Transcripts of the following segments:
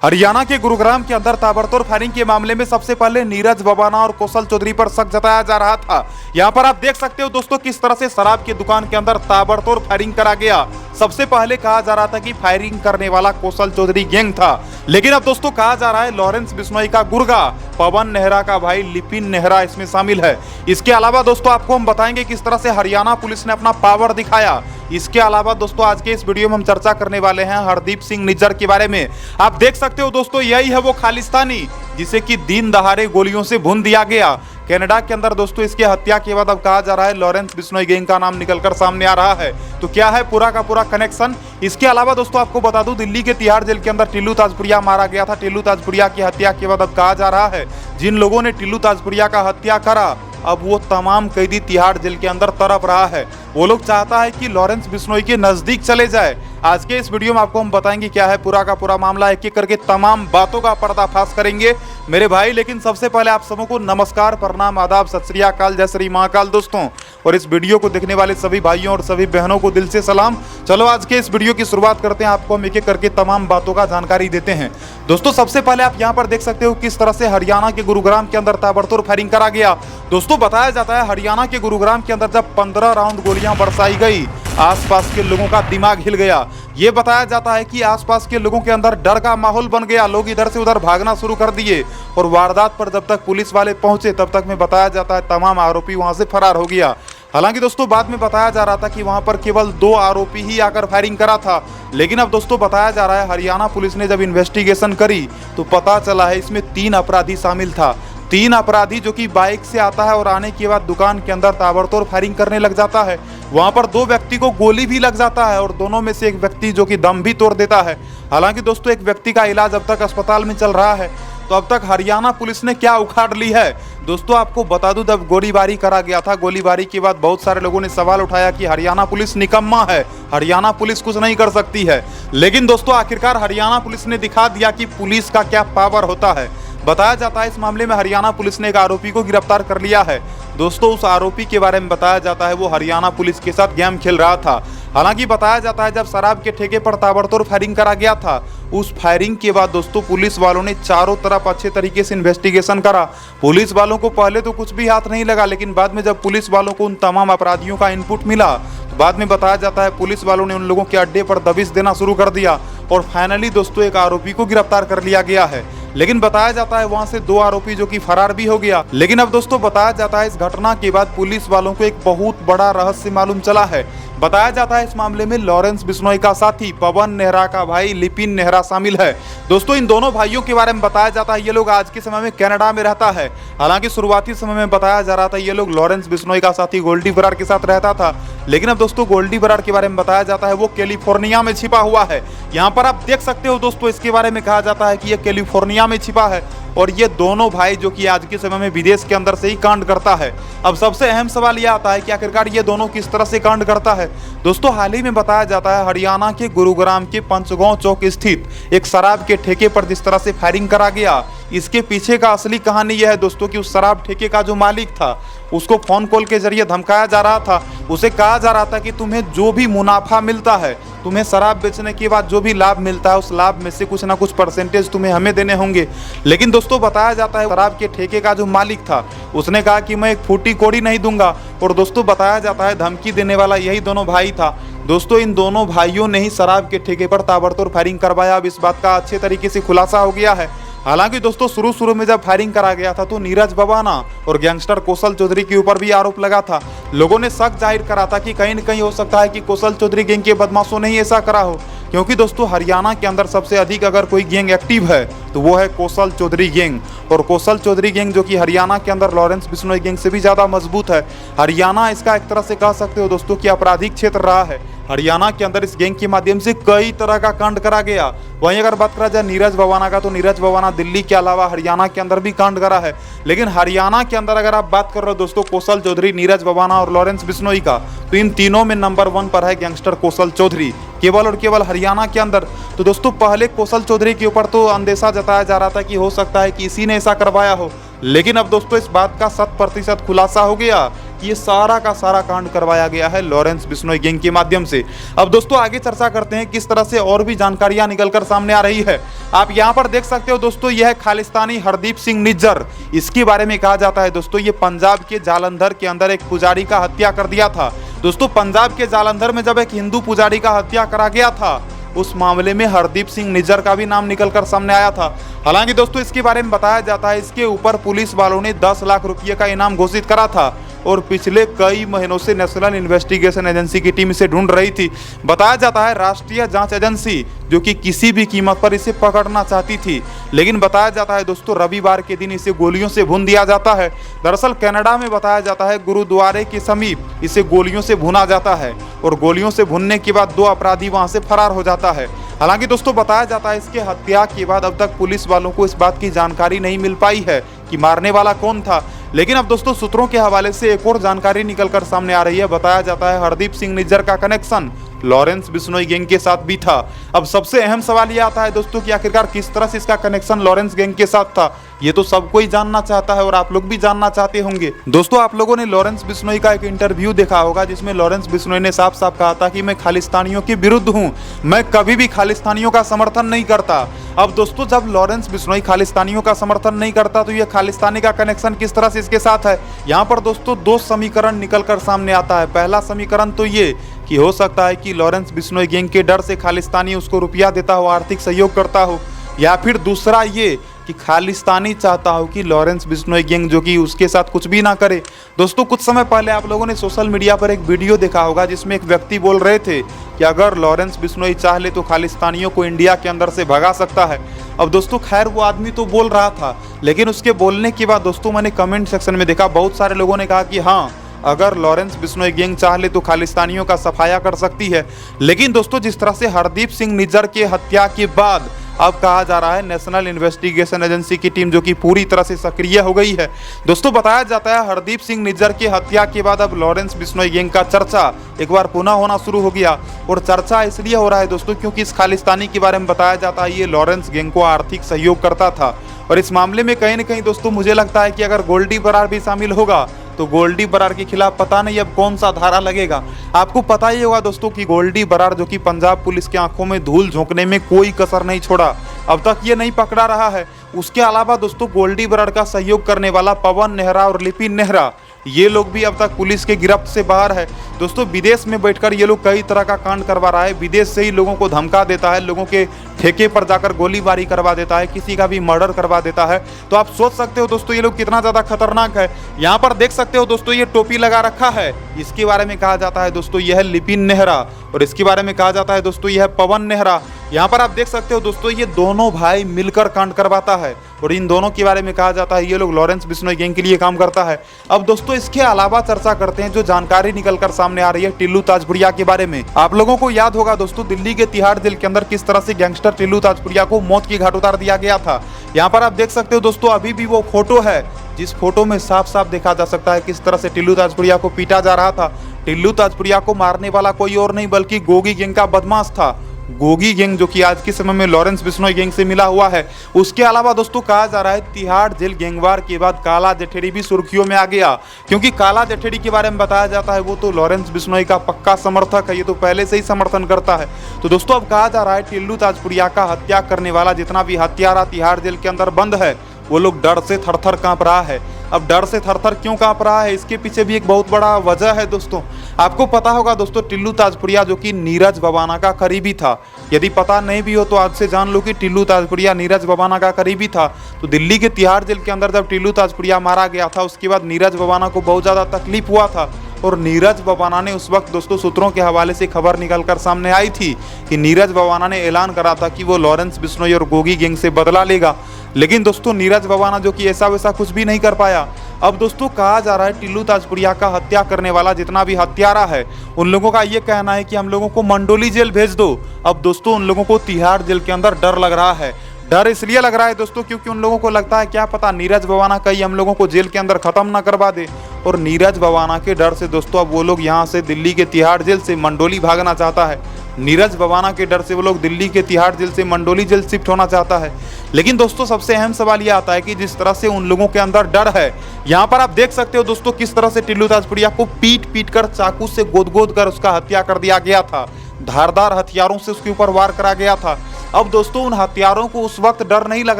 हरियाणा के गुरुग्राम के अंदर ताबड़तोड़ फायरिंग के मामले में सबसे पहले नीरज भवाना और कौशल चौधरी पर शक जताया जा रहा था। यहां पर आप देख सकते हो दोस्तों किस तरह से शराब की दुकान के अंदर ताबड़तोड़ फायरिंग करा गया। सबसे पहले कहा जा रहा था कि फायरिंग करने वाला कौशल चौधरी गैंग था, लेकिन अब दोस्तों कहा जा रहा है लॉरेंस बिश्नोई का गुर्गा पवन नेहरा का भाई लिपिन नेहरा इसमें शामिल है। इसके अलावा दोस्तों आपको हम बताएंगे किस तरह से हरियाणा पुलिस ने अपना पावर दिखाया। इसके अलावा दोस्तों आज के इस वीडियो में हम चर्चा करने वाले हैं हरदीप सिंह निज्जर के बारे में। आप देख सकते हो दोस्तों यही है वो खालिस्तानी जिसे कि दिन दहाड़े गोलियों से भून दिया गया कनाडा के अंदर। दोस्तों इसकी हत्या के बाद अब कहा जा रहा है लॉरेंस बिश्नोई गैंग का नाम निकलकर सामने आ रहा है। तो क्या है पूरा का पूरा कनेक्शन। इसके अलावा दोस्तों आपको बता दूं दिल्ली के तिहाड़ जेल के अंदर टिल्लू ताजपुरिया मारा गया था। टिल्लू ताजपुरिया की हत्या के बाद अब कहा जा रहा है जिन लोगों ने टिल्लू ताजपुरिया का हत्या करा अब वो तमाम कैदी तिहाड़ जेल के अंदर तड़प रहा है। वो लोग चाहता है कि लॉरेंस बिश्नोई के नजदीक चले जाए। आज के इस वीडियो में आपको हम बताएंगे क्या है पूरा का पूरा मामला, एक एक करके तमाम बातों का पर्दाफाश करेंगे मेरे भाई। लेकिन सबसे पहले आप सबों को नमस्कार, प्रणाम, आदाब, सत श्री अकाल, जय श्री महाकाल दोस्तों। और इस वीडियो को देखने वाले सभी भाइयों और सभी बहनों को दिल से सलाम। चलो आज के इस वीडियो की शुरुआत करते हैं। आपको हम एक एक करके तमाम बातों का जानकारी देते हैं। दोस्तों सबसे पहले आप यहाँ पर देख सकते हो किस तरह से हरियाणा के गुरुग्राम के अंदर ताबड़तोड़ फायरिंग करा गया। दोस्तों बताया जाता है हरियाणा के गुरुग्राम के अंदर जब 15 राउंड गोलियां बरसाई गई आसपास के लोगों का दिमाग हिल गया। ये बताया जाता है कि आसपास के लोगों के अंदर डर का माहौल बन गया। लोग इधर से उधर भागना शुरू कर दिए और वारदात पर जब तक पुलिस वाले पहुंचे तब तक में बताया जाता है तमाम आरोपी वहां से फरार हो गया। हालांकि दोस्तों बाद में बताया जा रहा था कि वहां पर केवल 2 आरोपी ही आकर फायरिंग करा था, लेकिन अब दोस्तों बताया जा रहा है हरियाणा पुलिस ने जब इन्वेस्टिगेशन करी तो पता चला है इसमें 3 अपराधी शामिल था। 3 अपराधी जो कि बाइक से आता है और आने के बाद दुकान के अंदर ताबड़तोड़ फायरिंग करने लग जाता है। वहां पर 2 व्यक्ति को गोली भी लग जाता है और दोनों में से एक व्यक्ति जो कि दम भी तोड़ देता है। हालांकि दोस्तों एक व्यक्ति का इलाज अब तक अस्पताल में चल रहा है। तो अब तक हरियाणा पुलिस ने क्या उखाड़ ली है दोस्तों आपको बता दूं जब गोलीबारी करा गया था, गोलीबारी के बाद बहुत सारे लोगों ने सवाल उठाया कि हरियाणा पुलिस निकम्मा है, हरियाणा पुलिस कुछ नहीं कर सकती है। लेकिन दोस्तों आखिरकार हरियाणा पुलिस ने दिखा दिया कि पुलिस का क्या पावर होता है। बताया जाता है इस मामले में हरियाणा पुलिस ने एक आरोपी को गिरफ्तार कर लिया है। दोस्तों उस आरोपी के बारे में बताया जाता है वो हरियाणा पुलिस के साथ गेम खेल रहा था। हालांकि बताया जाता है जब शराब के ठेके पर ताबड़तोड़ फायरिंग करा गया था उस फायरिंग के बाद दोस्तों पुलिस वालों ने चारों तरफ अच्छे तरीके से इन्वेस्टिगेशन करा। पुलिस वालों को पहले तो कुछ भी हाथ नहीं लगा, लेकिन बाद में जब पुलिस वालों को उन तमाम अपराधियों का इनपुट मिला तो बाद में बताया जाता है पुलिस वालों ने उन लोगों के अड्डे पर दबिश देना शुरू कर दिया और फाइनली दोस्तों एक आरोपी को गिरफ्तार कर लिया गया है। लेकिन बताया जाता है वहां से 2 आरोपी जो कि फरार भी हो गया। लेकिन अब दोस्तों बताया जाता है इस घटना के बाद पुलिस वालों को एक बहुत बड़ा रहस्य मालूम चला है। बताया जाता है इस मामले में लॉरेंस बिश्नोई का साथी पवन नेहरा का भाई लिपिन नेहरा शामिल है। दोस्तों इन दोनों भाइयों के बारे में बताया जाता है ये लोग आज के समय में कनाडा में रहता है। हालांकि शुरुआती समय में बताया जा रहा था ये लोग लॉरेंस बिश्नोई का साथी गोल्डी बरार के साथ रहता था, लेकिन अब दोस्तों गोल्डी बरार के बारे में बताया जाता है वो कैलिफोर्निया में छिपा हुआ है। यहाँ पर आप देख सकते हो दोस्तों इसके बारे में कहा जाता है कि ये कैलिफोर्निया में छिपा है और ये दोनों भाई जो कि आज के समय में विदेश के अंदर से ही कांड करता है। अब सबसे अहम सवाल यह आता है कि आखिरकार ये दोनों किस तरह से कांड करता है। दोस्तों हाल ही में बताया जाता है हरियाणा के गुरुग्राम के पंचगांव चौक स्थित एक शराब के ठेके पर जिस तरह से फायरिंग करा गया इसके पीछे का असली कहानी यह है दोस्तों कि उस शराब ठेके का जो मालिक था उसको फोन कॉल के जरिए धमकाया जा रहा था। उसे कहा जा रहा था कि तुम्हें जो भी मुनाफा मिलता है, तुम्हें शराब बेचने के बाद जो भी लाभ मिलता है उस लाभ में से कुछ ना कुछ परसेंटेज तुम्हें हमें देने होंगे। लेकिन दोस्तों बताया जाता है शराब के ठेके का जो मालिक था उसने कहा कि मैं एक फूटी कौड़ी नहीं दूंगा। और दोस्तों बताया जाता है धमकी देने वाला यही दोनों भाई था। दोस्तों इन दोनों भाइयों ने ही शराब के ठेके पर ताबड़तोड़ फायरिंग करवाया। अब इस बात का अच्छे तरीके से खुलासा हो गया है। हालांकि दोस्तों शुरू में जब फायरिंग करा गया था तो नीरज भवाना और गैंगस्टर कौशल चौधरी के ऊपर भी आरोप लगा था। लोगों ने शक जाहिर करा था कि कहीं न कहीं हो सकता है कि कौशल चौधरी गैंग के बदमाशों ने ही ऐसा करा हो, क्योंकि दोस्तों हरियाणा के अंदर सबसे अधिक अगर कोई गैंग एक्टिव है तो वो है कौशल चौधरी गैंग। और कौशल चौधरी गैंग जो कि हरियाणा के अंदर लॉरेंस बिश्नोई गैंग से भी ज़्यादा मजबूत है। हरियाणा इसका एक तरह से कह सकते हो दोस्तों कि आपराधिक क्षेत्र रहा है। हरियाणा के अंदर इस गैंग के माध्यम से कई तरह का कांड करा गया। वहीं अगर बात करा जाए नीरज भवाना का तो नीरज भवाना दिल्ली के अलावा हरियाणा के अंदर भी कांड करा है। लेकिन हरियाणा के अंदर अगर आप बात कर रहे हो दोस्तों कौशल चौधरी, नीरज भवाना और लॉरेंस बिश्नोई का, तो इन तीनों में नंबर 1 पर है गैंगस्टर कौशल चौधरी, केवल और केवल हरियाणा के अंदर। तो दोस्तों पहले कौशल चौधरी के ऊपर तो अंदेशा जताया जा रहा था कि हो सकता है कि इसी ने ऐसा करवाया हो, लेकिन अब दोस्तों इस बात का 100% खुलासा हो गया ये सारा का सारा कांड करवाया गया है लॉरेंस बिश्नोई गैंग के माध्यम से। अब दोस्तों आगे चर्चा करते हैं किस तरह से और भी जानकारियां निकलकर सामने आ रही है। आप यहां पर देख सकते हो दोस्तों, यह है खालिस्तानी हरदीप सिंह निज्जर। इसके बारे में कहा जाता है दोस्तों, ये पंजाब के जालंधर के अंदर एक पुजारी का हत्या कर दिया था। दोस्तों पंजाब के जालंधर में जब एक हिंदू पुजारी का हत्या करा गया था, उस मामले में हरदीप सिंह निज्जर का भी नाम निकलकर सामने आया था। हालांकि दोस्तों इसके बारे में बताया जाता है, इसके ऊपर पुलिस वालों ने 10 लाख रुपये का इनाम घोषित करा था और पिछले कई महीनों से नेशनल इन्वेस्टिगेशन एजेंसी की टीम इसे ढूंढ रही थी। बताया जाता है राष्ट्रीय जांच एजेंसी जो कि किसी भी कीमत पर इसे पकड़ना चाहती थी, लेकिन बताया जाता है दोस्तों रविवार के दिन इसे गोलियों से भून दिया जाता है। दरअसल कनाडा में बताया जाता है गुरुद्वारे के समीप इसे गोलियों से भुना जाता है और गोलियों से भुनने के बाद 2 अपराधी वहां से फरार हो जाता है। हालांकि दोस्तों बताया जाता है इसके हत्या के बाद अब तक पुलिस वालों को इस बात की जानकारी नहीं मिल पाई है कि मारने वाला कौन था। लेकिन अब दोस्तों सूत्रों के हवाले से एक और जानकारी निकलकर सामने आ रही है। बताया जाता है हरदीप सिंह निज्जर का कनेक्शन लॉरेंस बिश्नोई गैंग के साथ भी था। अब सबसे अहम सवाल यह आता है दोस्तों कि आखिरकार किस तरह से इसका कनेक्शन लॉरेंस गैंग के साथ था। ये तो सबको ही जानना चाहता है और आप लोग भी जानना चाहते होंगे। दोस्तों आप लोगों ने लॉरेंस बिश्नोई का एक इंटरव्यू देखा होगा जिसमें लॉरेंस बिश्नोई ने साफ साफ कहा था कि मैं खालिस्तानियों के विरुद्ध हूं, मैं कभी भी खालिस्तानियों का समर्थन नहीं करता। अब दोस्तों जब लॉरेंस बिश्नोई खालिस्तानियों का समर्थन नहीं करता तो यह खालिस्तानी का कनेक्शन किस तरह से इसके साथ है। यहाँ पर दोस्तों 2 समीकरण निकलकर सामने आता है। पहला समीकरण तो ये कि हो सकता है कि लॉरेंस बिश्नोई गैंग के डर से खालिस्तानी उसको रुपया देता हो, आर्थिक सहयोग करता हो, या फिर दूसरा ये कि खालिस्तानी चाहता हो कि लॉरेंस बिश्नोई गैंग जो कि उसके साथ कुछ भी ना करे। दोस्तों कुछ समय पहले आप लोगों ने सोशल मीडिया पर एक वीडियो देखा होगा जिसमें एक व्यक्ति बोल रहे थे कि अगर लॉरेंस बिश्नोई चाह ले तो खालिस्तानियों को इंडिया के अंदर से भगा सकता है। अब दोस्तों खैर वो आदमी तो बोल रहा था, लेकिन उसके बोलने के बाद दोस्तों मैंने कमेंट सेक्शन में देखा बहुत सारे लोगों ने कहा कि हाँ, अगर लॉरेंस बिश्नोई गैंग चाह ले तो खालिस्तानियों का सफाया कर सकती है। लेकिन दोस्तों जिस तरह से हरदीप सिंह निज्जर के हत्या के बाद अब कहा जा रहा है नेशनल इन्वेस्टिगेशन एजेंसी की टीम जो कि पूरी तरह से सक्रिय हो गई है। दोस्तों बताया जाता है हरदीप सिंह निज्जर की हत्या के बाद अब लॉरेंस बिश्नोई गैंग का चर्चा एक बार पुनः होना शुरू हो गया। और चर्चा इसलिए हो रहा है दोस्तों क्योंकि इस खालिस्तानी के बारे में बताया जाता है ये लॉरेंस गैंग को आर्थिक सहयोग करता था। और इस मामले में कहीं ना कहीं दोस्तों मुझे लगता है कि अगर गोल्डी बरार भी शामिल होगा तो गोल्डी बरार के खिलाफ पता नहीं अब कौन सा धारा लगेगा। आपको पता ही होगा दोस्तों कि गोल्डी बरार जो कि पंजाब पुलिस की आंखों में धूल झोंकने में कोई कसर नहीं छोड़ा, अब तक ये नहीं पकड़ा रहा है। उसके अलावा दोस्तों गोल्डी बरार का सहयोग करने वाला पवन नेहरा और लिपिन नेहरा, ये लोग भी अब तक पुलिस के गिरफ्त से बाहर है। दोस्तों विदेश में बैठकर ये लोग कई तरह का कांड करवा रहा है, विदेश से ही लोगों को धमका देता है, लोगों के ठेके पर जाकर गोलीबारी करवा देता है, किसी का भी मर्डर करवा देता है। तो आप सोच सकते हो दोस्तों ये लोग कितना ज्यादा खतरनाक है। यहाँ पर देख सकते हो दोस्तों ये टोपी लगा रखा है, इसके बारे में कहा जाता है दोस्तों यह है लिपिन नेहरा और इसके बारे में कहा जाता है दोस्तों यह है पवन नेहरा। यहाँ पर आप देख सकते हो दोस्तों ये दोनों भाई मिलकर कांड करवाता है और इन दोनों के बारे में कहा जाता है ये लोग लॉरेंस बिश्नोई गैंग के लिए काम करता है। अब दोस्तों इसके अलावा चर्चा करते हैं जो जानकारी निकलकर सामने आ रही है टिल्लू ताजपुरिया के बारे में। आप लोगों को याद होगा दोस्तों दिल्ली के तिहाड़ जेल के अंदर किस तरह से गैंगस्टर टिल्लू ताजपुरिया को मौत की घाट उतार दिया गया था। यहाँ पर आप देख सकते हो दोस्तों अभी भी वो फोटो है जिस फोटो में साफ साफ देखा जा सकता है किस तरह से टिल्लू ताजपुरिया को पीटा जा रहा था। टिल्लू ताजपुरिया को मारने वाला कोई और नहीं बल्कि गोगी गैंग का बदमाश था। गोगी गैंग जो कि आज के समय में लॉरेंस बिश्नोई गैंग से मिला हुआ है। उसके अलावा दोस्तों कहा जा रहा है तिहाड़ जेल गैंगवार के बाद काला जठेरी भी सुर्खियों में आ गया, क्योंकि काला जठेरी के बारे में बताया जाता है वो तो लॉरेंस बिश्नोई का पक्का समर्थक है, ये तो पहले से ही समर्थन करता है। तो दोस्तों अब कहा जा रहा है टिल्लू ताजपुरिया का हत्या करने वाला जितना भी हत्यारा तिहाड़ जेल के अंदर बंद है वो लोग डर से थर-थर कांप रहा है। अब डर से थर-थर क्यों कांप रहा है इसके पीछे भी एक बहुत बड़ा वजह है दोस्तों। आपको पता होगा दोस्तों टिल्लू ताजपुरिया जो कि नीरज बबाना का करीबी था, यदि पता नहीं भी हो तो आज से जान लो कि टिल्लू ताजपुरिया नीरज बबाना का करीबी था। तो दिल्ली के तिहाड़ जेल के अंदर जब टिल्लू ताजपुरिया मारा गया था उसके बाद नीरज बबाना को बहुत ज़्यादा तकलीफ हुआ था और नीरज बबाना ने उस वक्त दोस्तों सूत्रों के हवाले से खबर निकलकर सामने आई थी कि नीरज बबाना ने ऐलान करा था कि वो लॉरेंस बिश्नोई और गोगी गैंग से बदला लेगा। लेकिन दोस्तों नीरज बबाना जो कि ऐसा वैसा कुछ भी नहीं कर पाया। अब दोस्तों कहा जा रहा है टिल्लू ताजपुरिया का हत्या करने वाला जितना भी हत्यारा है उन लोगों का ये कहना है कि हम लोगों को मंडोली जेल भेज दो। अब दोस्तों उन लोगों को तिहाड़ जेल के अंदर डर लग रहा है। डर इसलिए लग रहा है दोस्तों क्योंकि उन लोगों को लगता है क्या पता नीरज बबाना कहीं हम लोगों को जेल के अंदर खत्म ना करवा दे। और नीरज बबाना के डर से दोस्तों अब वो लोग यहाँ से दिल्ली के तिहाड़ जेल से मंडोली भागना चाहता है। नीरज बवाना के डर से वो लोग दिल्ली के तिहाड़ जेल से मंडोली जेल शिफ्ट होना चाहता है। लेकिन दोस्तों सबसे अहम सवाल ये आता है कि जिस तरह से उन लोगों के अंदर डर है, यहाँ पर आप देख सकते हो दोस्तों किस तरह से टिल्लू ताजपुरिया को पीट कर चाकू से गोद कर उसका हत्या कर दिया गया था। धारदार हथियारों से उसके ऊपर वार करा गया था। अब दोस्तों उन हथियारों को उस वक्त डर नहीं लग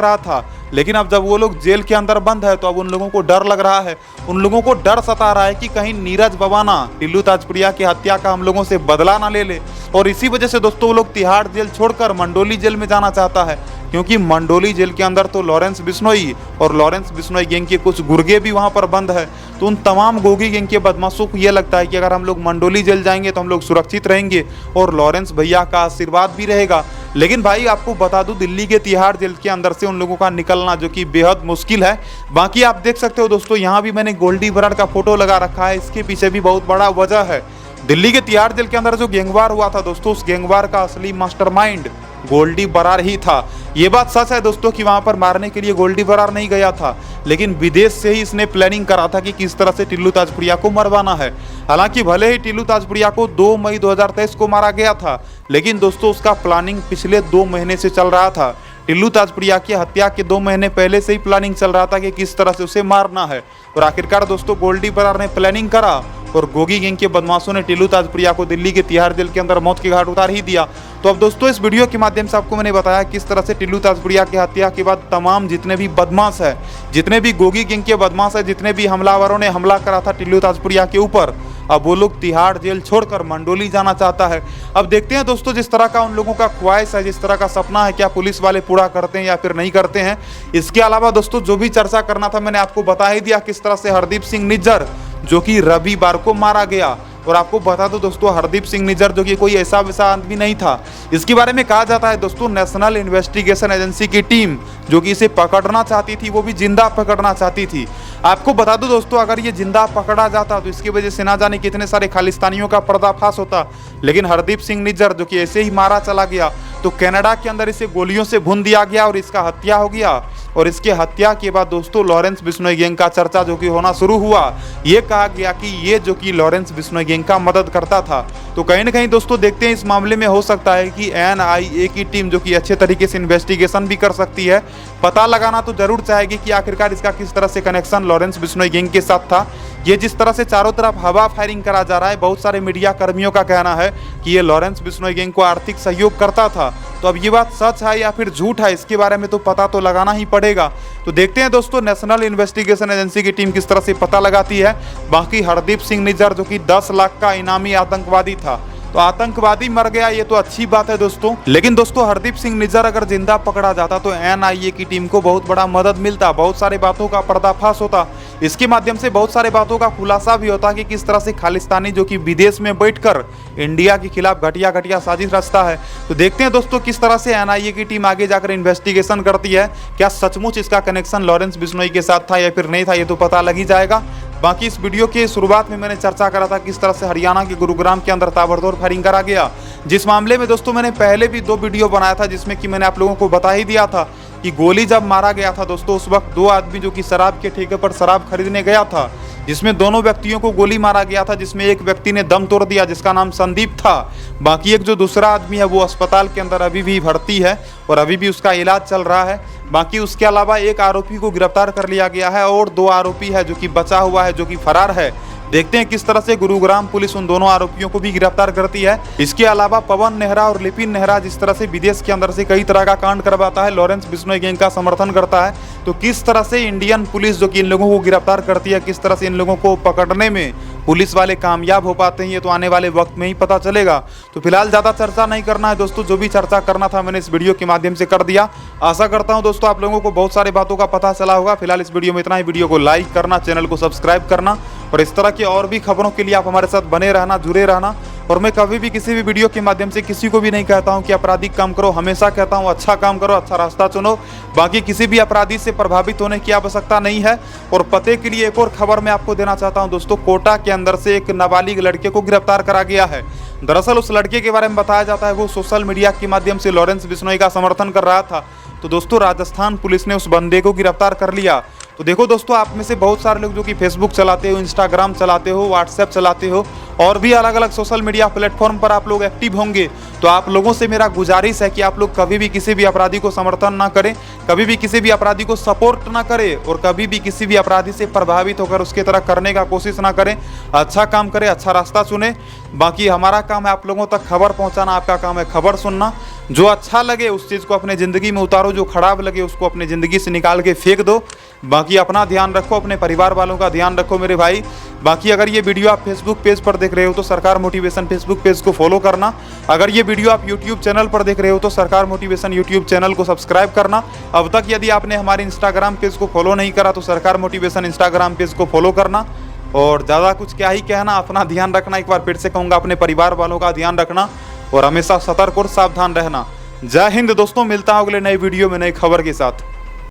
रहा था, लेकिन अब जब वो लोग जेल के अंदर बंद है तो अब उन लोगों को डर लग रहा है। उन लोगों को डर सता रहा है कि कहीं नीरज बवाना टिल्लू ताजपुरिया की हत्या का हम लोगों से बदला ना ले ले। और इसी वजह से दोस्तों वो लोग तिहाड़ जेल छोड़कर मंडोली जेल में जाना चाहता है, क्योंकि मंडोली जेल के अंदर तो लॉरेंस बिश्नोई और लॉरेंस बिश्नोई गैंग के कुछ गुर्गे भी वहां पर बंद है। तो उन तमाम गोगी गैंग के बदमाशों को ये लगता है कि अगर हम लोग मंडोली जेल जाएंगे तो हम लोग सुरक्षित रहेंगे और लॉरेंस भैया का आशीर्वाद भी रहेगा। लेकिन भाई आपको बता दूं, दिल्ली के तिहाड़ जेल के अंदर से उन लोगों का निकलना जो कि बेहद मुश्किल है। बाकी आप देख सकते हो दोस्तों, यहाँ भी मैंने गोल्डी बराड़ का फोटो लगा रखा है। इसके पीछे भी बहुत बड़ा वजह है। दिल्ली के तिहाड़ जेल के अंदर जो गैंगवार हुआ था दोस्तों, उस गैंगवार का असली मास्टरमाइंड गोल्डी बराड़ ही था। ये बात सच है दोस्तों कि वहां पर मारने के लिए गोल्डी बराड़ नहीं गया था, लेकिन विदेश से ही इसने प्लानिंग करा था कि किस तरह से टिल्लू ताजपुरिया को मरवाना है। हालांकि भले ही टिल्लू ताजपुरिया को 2 मई 2023 को मारा गया था, लेकिन दोस्तों उसका प्लानिंग पिछले 2 महीने से चल रहा था। टिल्लू ताजपुरिया की हत्या के 2 महीने पहले से ही प्लानिंग चल रहा था कि किस तरह से उसे मारना है। और आखिरकार दोस्तों गोल्डी बराड़ ने प्लानिंग करा और गोगी गैंग के बदमाशों ने टिल्लू ताजपुरिया को दिल्ली के तिहाड़ जेल के अंदर मौत के घाट उतार ही दिया। तो अब दोस्तों इस वीडियो के माध्यम से आपको मैंने बताया किस तरह से टिल्लू ताजपुरिया की हत्या के बाद तमाम जितने भी बदमाश है, जितने भी गोगी गैंग के बदमाश है, जितने भी हमलावरों ने हमला करा था टिल्लू ताजपुरिया के ऊपर, अब वो लोग तिहाड़ जेल छोड़कर मंडोली जाना चाहता है। अब देखते हैं दोस्तों जिस तरह का उन लोगों का ख्वाहिश है, जिस तरह का सपना है, क्या पुलिस वाले पूरा करते हैं या फिर नहीं करते हैं। इसके अलावा दोस्तों जो भी चर्चा करना था मैंने आपको बता ही दिया, किस तरह से हरदीप सिंह निज्जर जो कि रविवार को मारा गया। और आपको बता दो दोस्तों, हरदीप सिंह निज्जर जो कि कोई ऐसा वैसा आदमी नहीं था। इसके बारे में कहा जाता है दोस्तों, नेशनल इन्वेस्टिगेशन एजेंसी की टीम जो कि इसे पकड़ना चाहती थी, वो भी जिंदा पकड़ना चाहती थी। आपको बता दो दोस्तों, अगर ये जिंदा पकड़ा जाता तो इसकी वजह से ना जाने कितने सारे खालिस्तानियों का पर्दाफाश होता। लेकिन हरदीप सिंह निज्जर जो कि ऐसे ही मारा चला गया, तो कनाडा के अंदर इसे गोलियों से भून दिया गया और इसका हत्या हो गया। और इसके हत्या के बाद दोस्तों लॉरेंस बिश्नोई गैंग का चर्चा जो कि होना शुरू हुआ। ये कहा गया कि ये जो कि लॉरेंस बिश्नोई गैंग का मदद करता था। तो कहीं ना कहीं दोस्तों देखते हैं इस मामले में हो सकता है कि NIA की टीम जो कि अच्छे तरीके से इन्वेस्टिगेशन भी कर सकती है, पता लगाना तो जरूर चाहेगी कि आखिरकार इसका किस तरह से कनेक्शन लॉरेंस बिश्नोई गैंग के साथ था। ये जिस तरह से चारों तरफ हवा फायरिंग करा जा रहा है, बहुत सारे मीडिया कर्मियों का कहना है कि ये लॉरेंस बिश्नोई गैंग को आर्थिक सहयोग करता था। तो अब ये बात सच है या फिर झूठ है, इसके बारे में तो पता तो लगाना ही पड़ेगा। तो देखते हैं दोस्तों नेशनल इन्वेस्टिगेशन एजेंसी की टीम किस तरह से पता लगाती है। बाकी हरदीप सिंह निज्जर जो कि 10 लाख का इनामी आतंकवादी था, तो आतंकवादी मर गया, ये तो अच्छी बात है दोस्तों। लेकिन दोस्तों हरदीप सिंह निज्जर अगर जिंदा पकड़ा जाता तो NIA की टीम को बहुत बड़ा मदद मिलता, बहुत सारे बातों का पर्दाफाश होता। इसके माध्यम से बहुत सारे बातों का खुलासा भी होता कि किस तरह से खालिस्तानी जो कि विदेश में बैठकर इंडिया के खिलाफ घटिया साजिश रचता है। तो देखते हैं दोस्तों किस तरह से NIA की टीम आगे जाकर इन्वेस्टिगेशन करती है। क्या सचमुच इसका कनेक्शन लॉरेंस बिश्नोई के साथ था या फिर नहीं था, ये तो पता लग ही जाएगा। बाकी इस वीडियो के शुरुआत में मैंने चर्चा करा था किस तरह से हरियाणा के गुरुग्राम के अंदर ताबड़तोड़ फायरिंग करा गया, जिस मामले में दोस्तों मैंने पहले भी 2 वीडियो बनाया था, जिसमें कि मैंने आप लोगों को बता ही दिया था कि गोली जब मारा गया था दोस्तों, उस वक्त 2 आदमी जो कि शराब के ठेके पर शराब खरीदने गया था, जिसमें दोनों व्यक्तियों को गोली मारा गया था, जिसमें एक व्यक्ति ने दम तोड़ दिया जिसका नाम संदीप था। बाकी एक जो दूसरा आदमी है वो अस्पताल के अंदर अभी भी भर्ती है और अभी भी उसका इलाज चल रहा है। बाकी उसके अलावा एक आरोपी को गिरफ्तार कर लिया गया है और 2 आरोपी है जो कि बचा हुआ है, जो कि फरार है। देखते हैं किस तरह से गुरुग्राम पुलिस उन दोनों आरोपियों को भी गिरफ्तार करती है। इसके अलावा पवन नेहरा और लिपिन नेहरा जिस तरह से विदेश के अंदर से कई तरह का कांड करवाता है, लॉरेंस बिश्नोई गैंग का समर्थन करता है, तो किस तरह से इंडियन पुलिस जो कि इन लोगों को गिरफ्तार करती है, किस तरह से इन लोगों को पकड़ने में पुलिस वाले कामयाब हो पाते हैं, ये तो आने वाले वक्त में ही पता चलेगा। तो फिलहाल ज़्यादा चर्चा नहीं करना है दोस्तों, जो भी चर्चा करना था मैंने इस वीडियो के माध्यम से कर दिया। आशा करता हूं दोस्तों आप लोगों को बहुत सारी बातों का पता चला होगा। फिलहाल इस वीडियो में इतना ही। वीडियो को लाइक करना, चैनल को सब्सक्राइब करना और इस तरह की और भी खबरों के लिए आप हमारे साथ बने रहना, जुड़े रहना। और मैं कभी भी किसी भी वीडियो के माध्यम से किसी को भी नहीं कहता हूं कि आपराधिक काम करो, हमेशा कहता हूं अच्छा काम करो, अच्छा रास्ता चुनो। बाकी किसी भी अपराधी से प्रभावित होने की आवश्यकता नहीं है। और पते के लिए एक और खबर मैं आपको देना चाहता हूं दोस्तों, कोटा के अंदर से एक नाबालिग लड़के को गिरफ्तार करा गया है। दरअसल उस लड़के के बारे में बताया जाता है वो सोशल मीडिया के माध्यम से लॉरेंस बिश्नोई का समर्थन कर रहा था। तो दोस्तों राजस्थान पुलिस ने उस बंदे को गिरफ्तार कर लिया तो देखो दोस्तों, आप में से बहुत सारे लोग जो कि फेसबुक चलाते हो, इंस्टाग्राम चलाते हो, व्हाट्सएप चलाते हो और भी अलग अलग सोशल मीडिया प्लेटफॉर्म पर आप लोग एक्टिव होंगे। तो आप लोगों से मेरा गुजारिश है कि आप लोग कभी भी किसी भी अपराधी को समर्थन ना करें, कभी भी किसी भी अपराधी को सपोर्ट ना करें और कभी भी किसी भी अपराधी से प्रभावित होकर उसके तरह करने का कोशिश ना करें। अच्छा काम करें, अच्छा रास्ता चुने। बाकी हमारा काम है आप लोगों तक खबर पहुंचाना, आपका काम है खबर सुनना। जो अच्छा लगे उस चीज़ को अपने ज़िंदगी में उतारो, जो खराब लगे उसको अपनी ज़िंदगी से निकाल के फेंक दो। बाकी अपना ध्यान रखो, अपने परिवार वालों का ध्यान रखो मेरे भाई। बाकी अगर ये वीडियो आप फेसबुक पेज पर देख रहे हो तो सरकार मोटिवेशन फेसबुक पेज को फॉलो करना। अगर ये वीडियो आप यूट्यूब चैनल पर देख रहे हो तो सरकार मोटिवेशन यूट्यूब चैनल को सब्सक्राइब करना। अब तक यदि आपने हमारे इंस्टाग्राम पेज को फॉलो नहीं करा तो सरकार मोटिवेशन इंस्टाग्राम पेज को फॉलो करना। और ज़्यादा कुछ क्या ही कहना, अपना ध्यान रखना। एक बार फिर से कहूँगा, अपने परिवार वालों का ध्यान रखना और हमेशा सतर्क और सावधान रहना। जय हिंद दोस्तों, मिलता हूँ अगले नए वीडियो में नई खबर के साथ।